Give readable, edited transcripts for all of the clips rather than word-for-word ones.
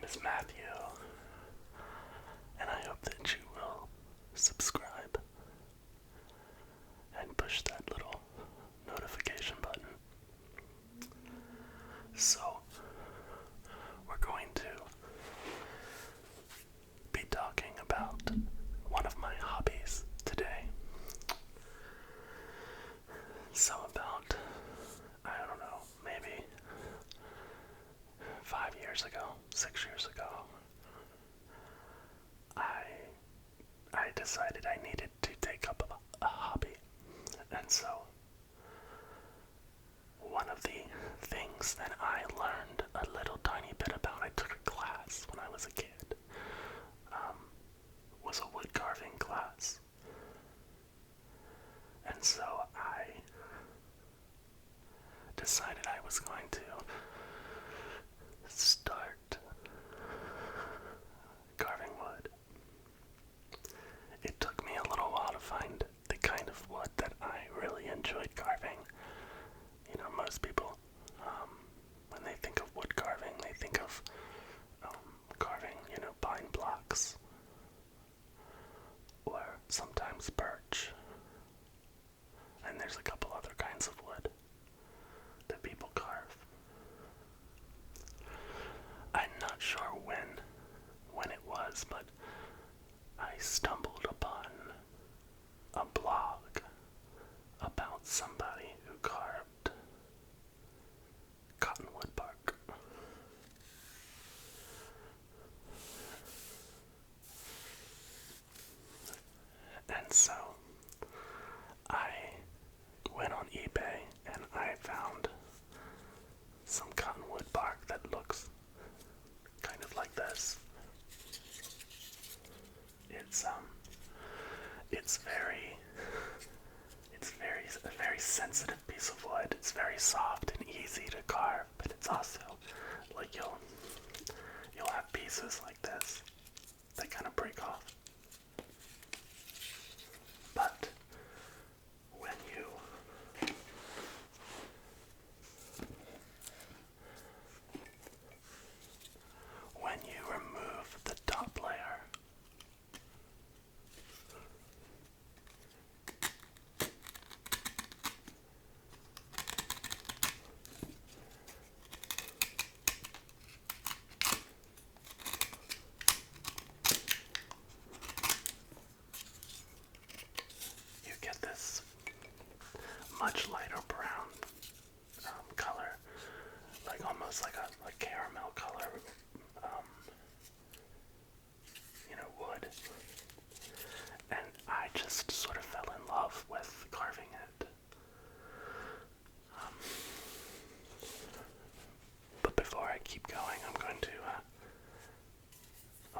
is Matthew, and I hope that you will subscribe and push that little notification button. So, we're going to be talking about one of my hobbies today. So about, I don't know, maybe 5 years ago, 6 years ago, I decided I needed to take up a hobby. And so, one of the things that I learned a little tiny bit about, I took a class when I was a kid, was a wood carving class. And so I decided I was going to start carving wood. It took me a little while to find the kind of wood that I really enjoyed carving. You know, most people, when they think of wood carving, they think of carving, pine blocks, or sometimes birch. And there's a couple other kinds of wood that people carve. I'm not sure when it was, but I stumbled upon a blog about somebody who carved cottonwood bark. And so I went on eBay and I found some cottonwood bark that looks kind of like this. It's a very sensitive piece of wood. It's very soft and easy to carve, but it's also like you'll have pieces like this that kind of break off. But when you remove the top layer, you get this much lighter brown color, like almost like a caramel color, wood. And I just sort of fell in love with carving it. But before I keep going, I'm going to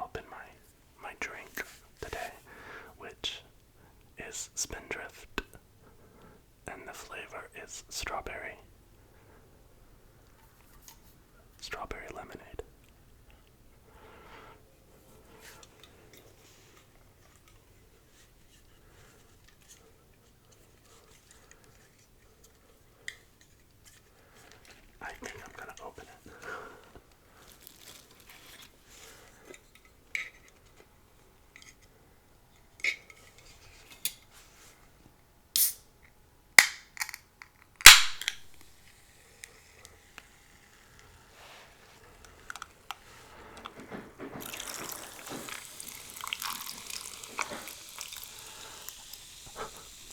open my drink today, which is Spindrift, and the flavor is strawberry lemonade. I think I'm gonna open it.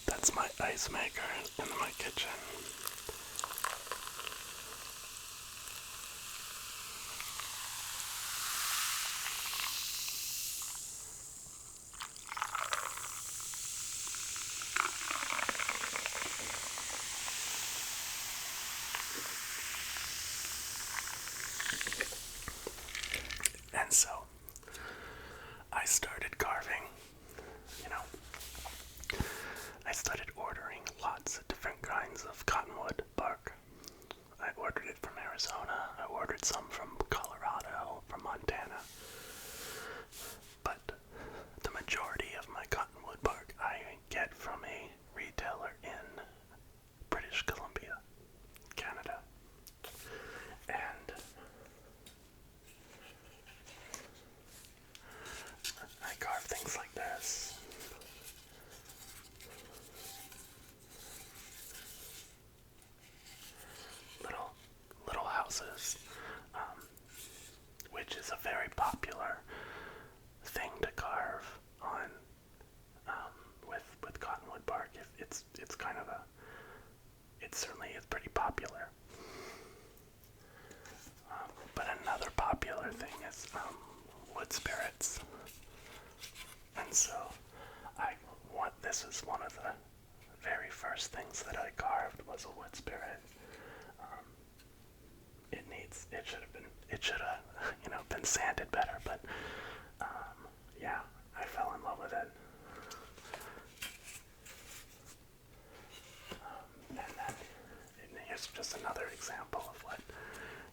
That's my ice maker in my kitchen. And so, I started carving, I started ordering lots of different kinds of cottonwood bark. I ordered it from Arizona, I ordered some from Colorado, from Montana. But the majority of my cottonwood bark I get from a retailer in British Columbia, Canada. And sanded better, but yeah, I fell in love with it. And then here's just another example of what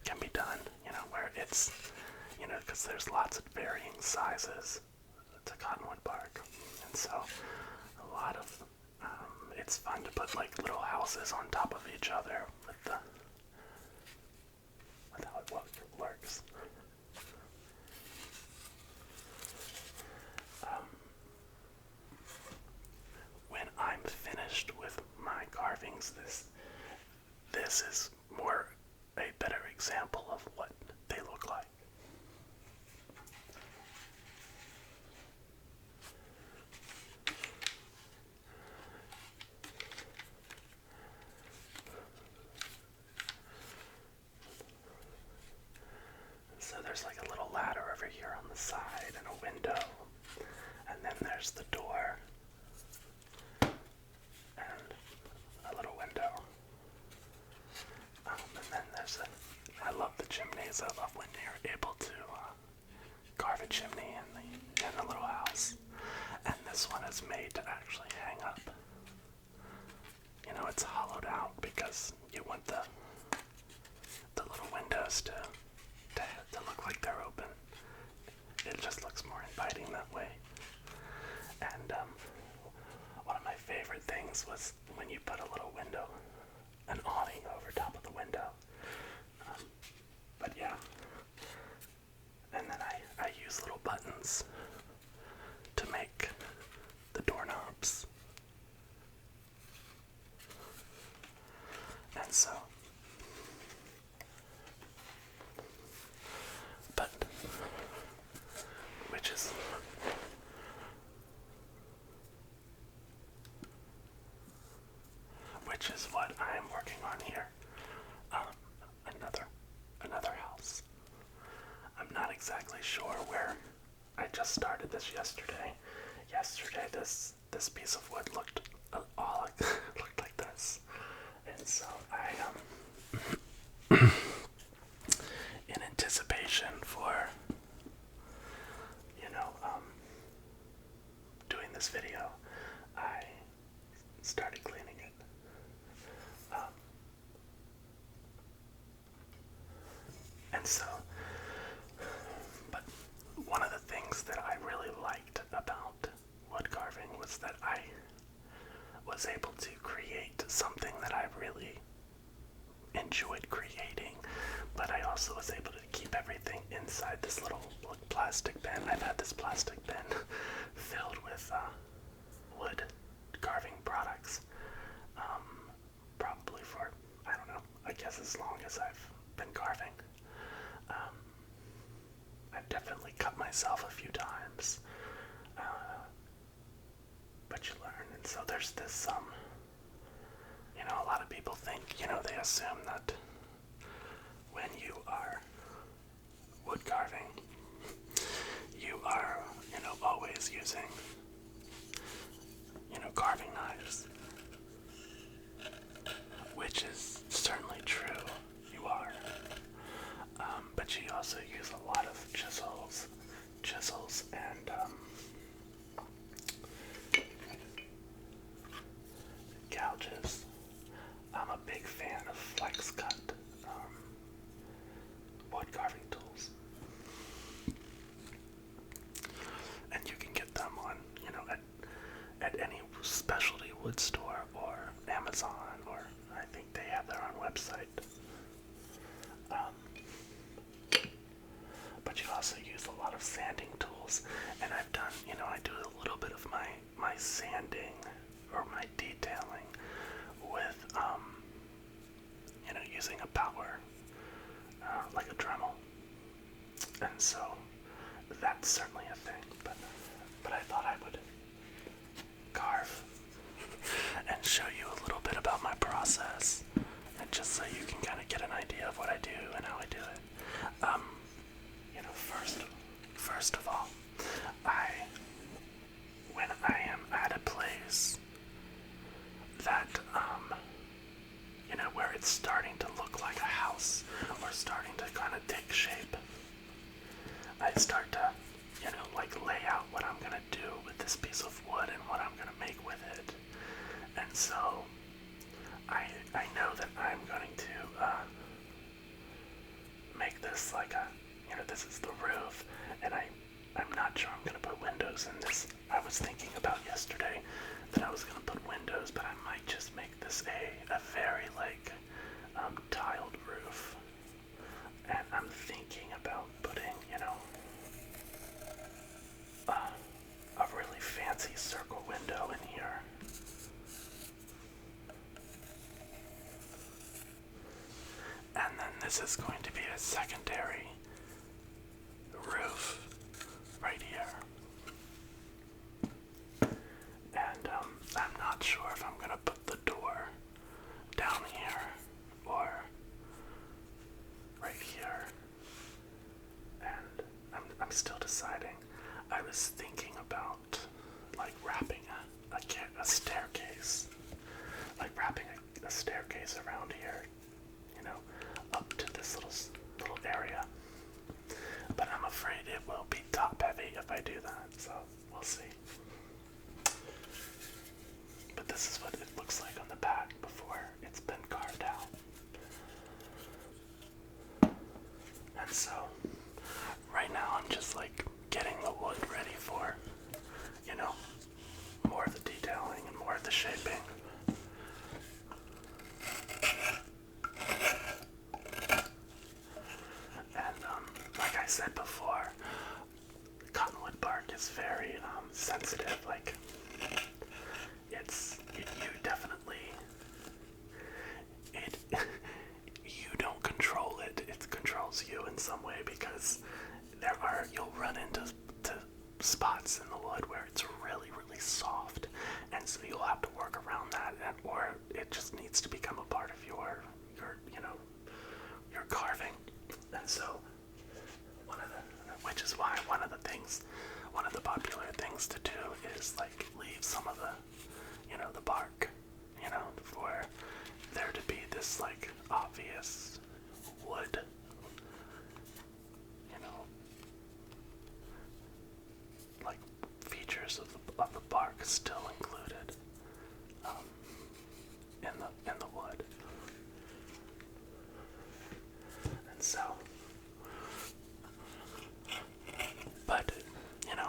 can be done, where it's, because there's lots of varying sizes to cottonwood bark, and so a lot of it's fun to put like little houses on top of each other with how it works. When I'm finished with my carvings, this is a better example of what they look like. So there's like a little ladder over here on the side and a window, and then there's the door and a little window. And then I love the chimneys. I love when you're able to carve a chimney in a little house. And this one is made to actually hang up. It's hollowed out because you want the little windows to look like they're open. It just looks more inviting that way. And one of my favorite things was when you put a little window, an awning over top of the window. But yeah. And then I use little buttons to make the doorknobs. And so, but, which is what I am working on here. Another house. I'm not exactly sure where. I just started this yesterday. Yesterday, this piece of wood looked looked like this, and so I in anticipation for doing this video, I started cleaning it. And so, but one of the things that I really liked about wood carving was that I was able to create something that I really enjoyed creating, but I also was able to keep everything inside this little plastic bin. I've had this plastic bin filled with wood carving products, probably for, I don't know, I guess as long as I've been carving. I've definitely cut myself a few times, but you learn. And so there's this, a lot of people think, they assume that when you are wood carving, you are, always using, carving knives, which is certainly true. You are. But you also use a lot of chisels and gouges. I'm a big fan of flex cut wood carving tools, and you can get them on at any specialty wood store or Amazon, or I think they have their own website. But you also use a lot of sanding tools, and I've done, I do a little bit of my sanding or my detailing with, using a power, like a Dremel, and so that's certainly a thing, but I thought I would carve and show you a little bit about my process, and just so you can kind of get an idea of what I do and how I do it. First of all, when I am at a place that, where it's starting to look like a house or starting to kind of take shape, I start to, like lay out what I'm gonna do with this piece of wood and what I'm gonna make with it. And so I know that I'm going to make this like this is the roof, and I'm not sure I'm gonna put windows in this. I was thinking about yesterday that I was gonna put windows, but I might just make this a very like tiled roof. And I'm thinking about putting, a really fancy circle window in here. And then this is going to be a secondary roof right here. And I'm not sure if I'm gonna put the door down here or right here. And I'm still deciding. I was thinking about like wrapping a staircase, like wrapping a staircase around here, up to this little area. But I'm afraid it will be top heavy if I do that, so we'll see. But this is what it looks like on the back before it's been carved out. And so right now I'm just like getting the wood ready for, more of the detailing and more of the shaping. And like I said before, cottonwood bark is very sensitive. Like you definitely you don't control it. It controls you in some way, because you'll run into spots in the wood where it's really, really soft, and so you'll have to work around that, or it just needs to become a part of your carving. And so which is why one of the popular things to do is like leave some of the the bark, for there to be this like obvious wood, like features of the bark still included in the wood. And so, but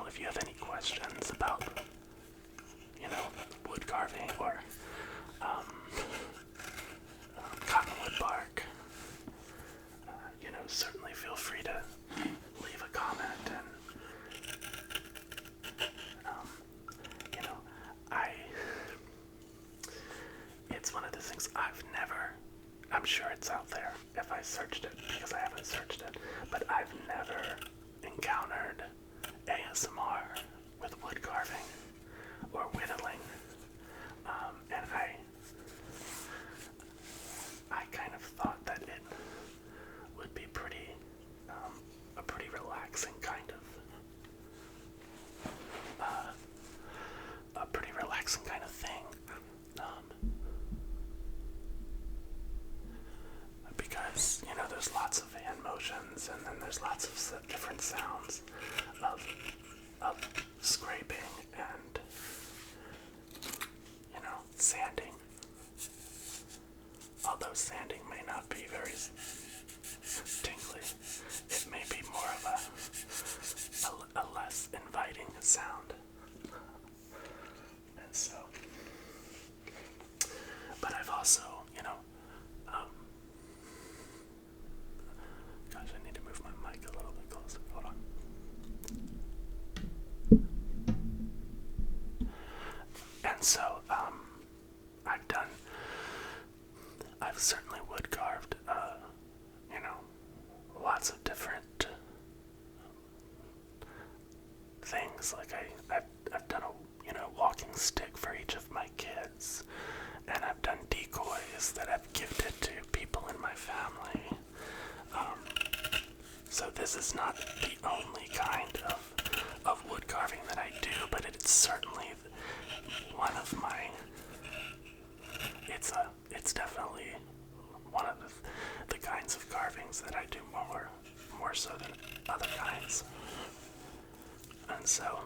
if you have any questions about wood carving or cottonwood bark, certainly feel free to leave a comment. And it's one of the things I'm sure it's out there if I searched it, because I haven't searched it, but I've never encountered ASMR with wood carving or whittling, and I kind of thought that it would be a pretty relaxing kind of thing, because there's lots of hand motions, and then there's lots of different sounds of scraping and sanding. Although sanding may not be very tingly, it may be more of a less inviting sound. And so, but I've also, gosh, I need to move my mic a little bit closer. Hold on. And so, I've certainly wood carved, lots of different things. Like I've done a walking stick for each of my kids, and I've done decoys that I've gifted to people in my family. So this is not the only kind of wood carving that I do, but it's certainly one of my. It's definitely one of the kinds of carvings that I do more so than other kinds. so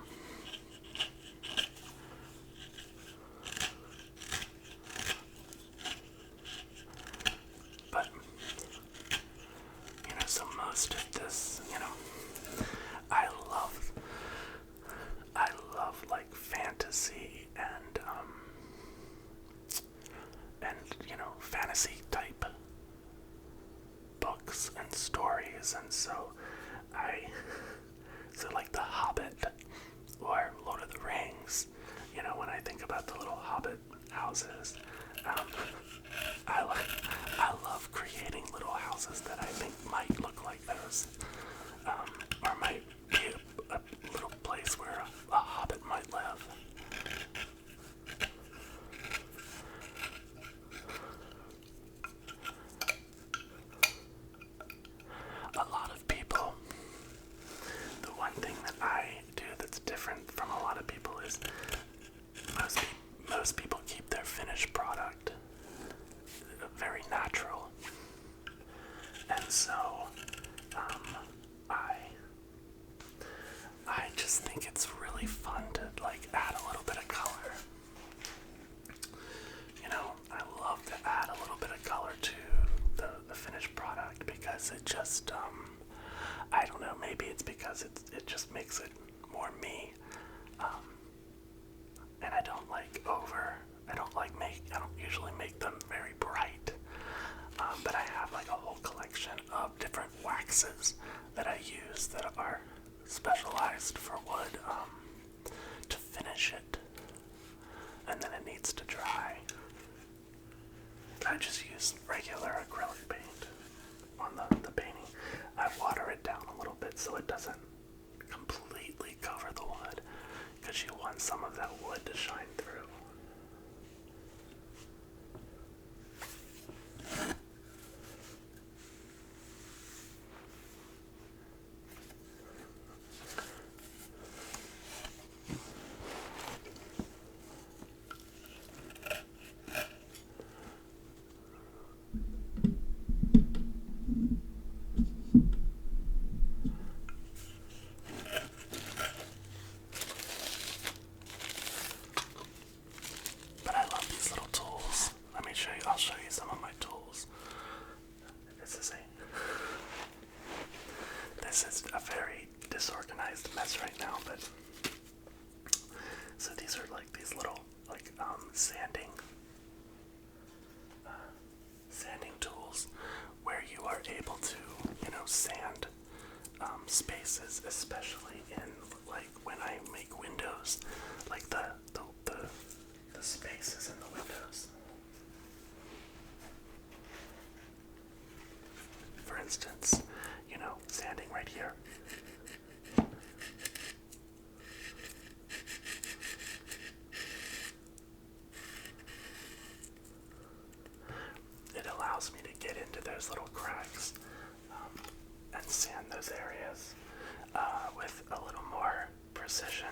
but so most of this, I love like fantasy and fantasy type books and stories, and so like The Hobbit or Lord of the Rings, when I think about the little Hobbit houses, I love creating little houses that I think might look like those, or might be a little place where a hobbit might live. A lot of people, the one thing that I do that's different from a lot of people is most people keep their finished product very natural. And so I just think it's really fun to like add a little bit of color. I love to add a little bit of color to the finished product because it just I don't know, maybe it's because it just makes it more me. And I don't usually make them very bright. But I have like a whole collection of different waxes that I use that are specialized for wood to finish it. And then it needs to dry. I just use regular acrylic paint on the painting. I water it down a little bit so it doesn't completely cover the wood, because you want some of that wood to shine through. I'll show you some of my tools. This is a very disorganized mess right now, but so these are like these little like sanding tools where you are able to sand spaces, especially in like when I make windows, like the spaces in the windows. For instance, sanding right here. It allows me to get into those little cracks and sand those areas with a little more precision.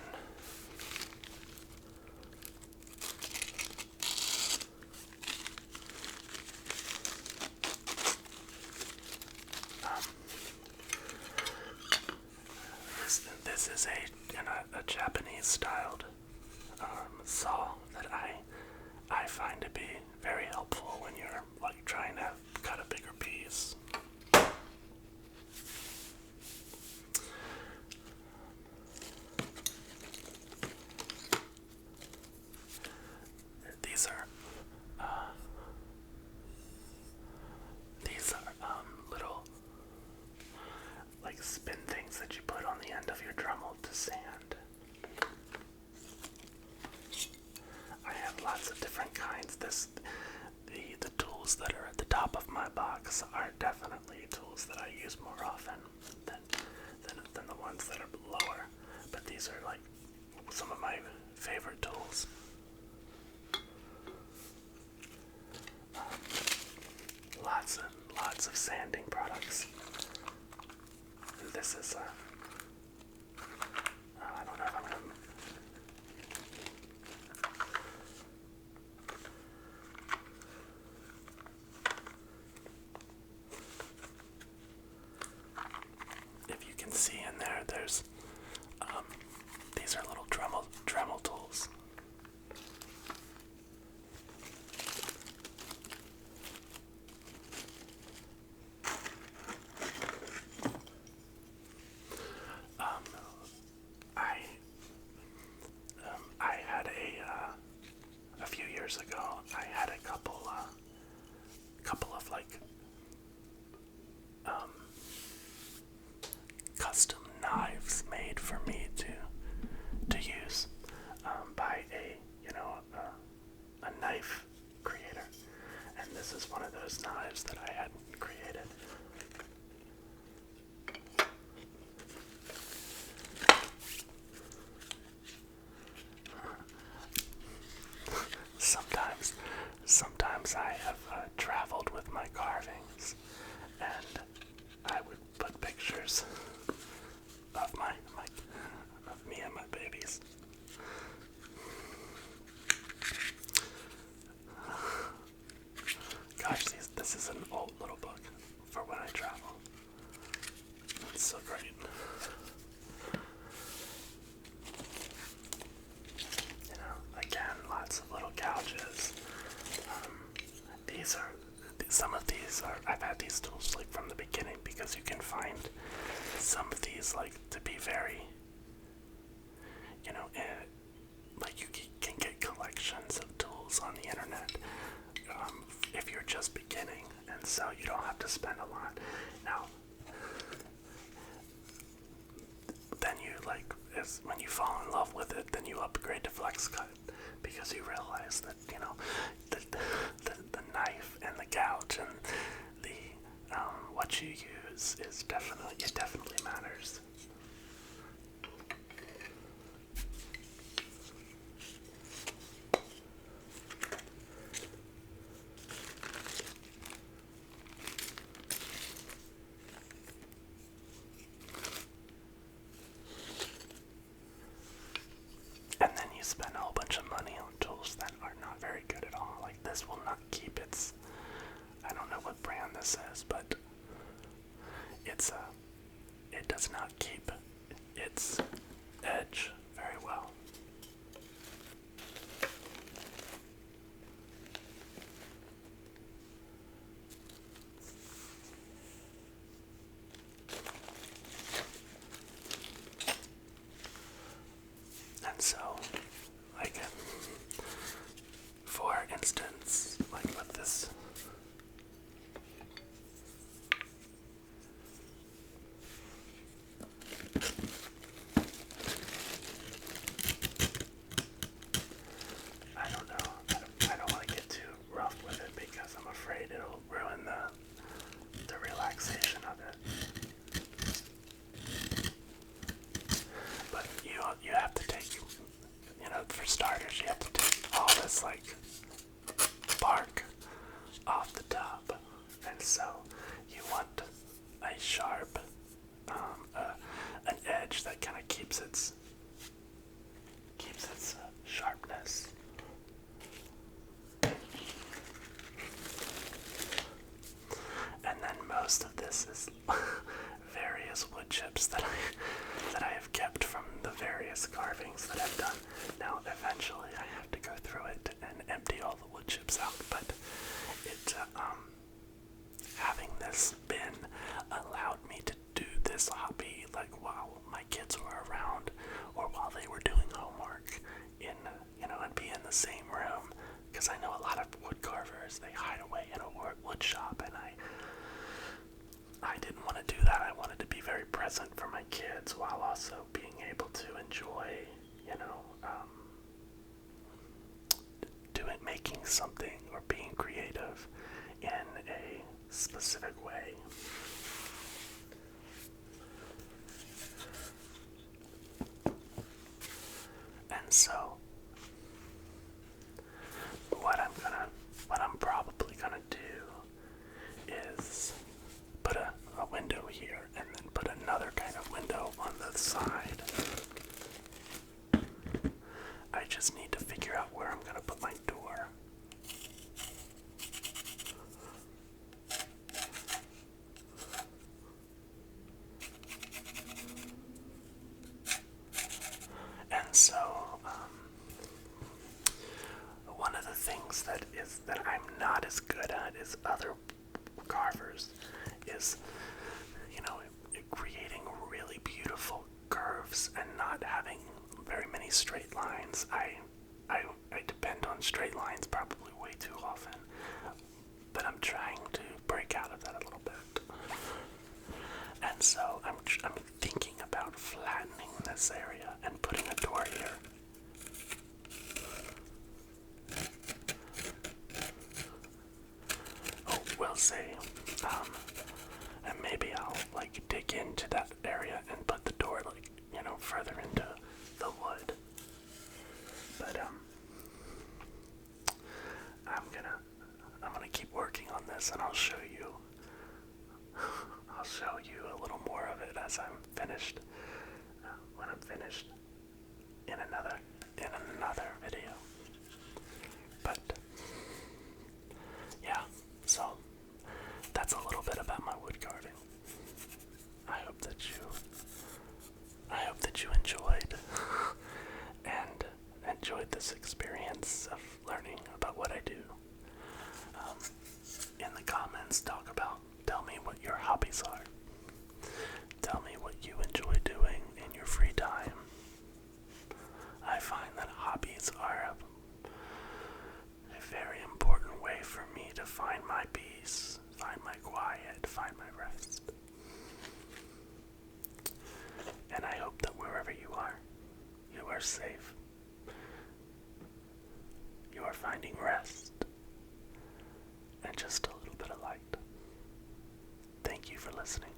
This is a Japanese-styled saw that I find to be very helpful when you're like trying to cut a bigger piece. These are little like spin things that you put on the end of your Dremel to sand. I have lots of different kinds. The tools that are at the top of my box are definitely tools that I use more often than the ones that are lower. But these are like some of my favorite tools. Lots of sanding products. And this is I don't know if I'm gonna. If you can see in there, there's These are little Dremel tools. I had a few years ago. I had a couple of like custom knives made for me to use by a knife creator, and this is one of those knives that I had created. Sometimes I have traveled with my carvings, and I would put pictures of of me and my babies. Gosh, this is an old little book for when I travel. It's so great. Again, lots of little gouges. I've had these tools like from the beginning, because you can find some of these like to be very, like you can get collections of tools on the internet if you're just beginning, and so you don't have to spend a lot. Now, then when you fall in love with it, then you upgrade to FlexCut, because you realize that the knife and the gouge and the what you use is definitely matters. And then you spend a whole bunch of money on tools that are not very good at all. Like this will not keep its, I don't know what brand this is, but it does not keep its edge very well. And so, like, for instance, like with this, I don't want to get too rough with it, because I'm afraid it'll ruin the relaxation of it. But you have to take, for starters, you have to take all this like bark off the top, and so you want a sharp, an edge that kind of keeps its sharpness. And then most of this is various wood chips that I have kept from the various carvings that I've done. Now, eventually, I have to go through it and empty all the wood chips out, but having this bin allowed me to do this hobby like while my kids were around, or while they were doing homework and be in the same room, because I know a lot of wood carvers, they hide away in a wood shop, and I didn't want to do that. I wanted to be very present for my kids while also being able to enjoy, making something or being creative in a specific way. And so, what I'm probably gonna do is put a window here, and then put another kind of window on the side. I just need to figure out where I'm gonna put my door. else that I'm not as good at as other carvers is, creating really beautiful curves and not having very many straight lines. I depend on straight lines probably way too often, but I'm trying to break out of that a little bit. And so I'm thinking about flattening this area and putting a door here. Oh, we'll see. And maybe I'll dig into that area and put the door further into the wood. But I'm gonna keep working on this, and I'll show you a little more of it as I'm finished. When I'm finished in another video. But yeah, so that's a little bit about my wood carving. I hope that you enjoyed and enjoyed this experience of learning about what I do. In the comments, tell me what your hobbies are. Tell me what you enjoy doing in your free time. I find that hobbies are a very important way for me to find my peace, find my quiet, find my rest. And I hope that wherever you are safe. You are finding rest and just a little bit of light. Thank you for listening.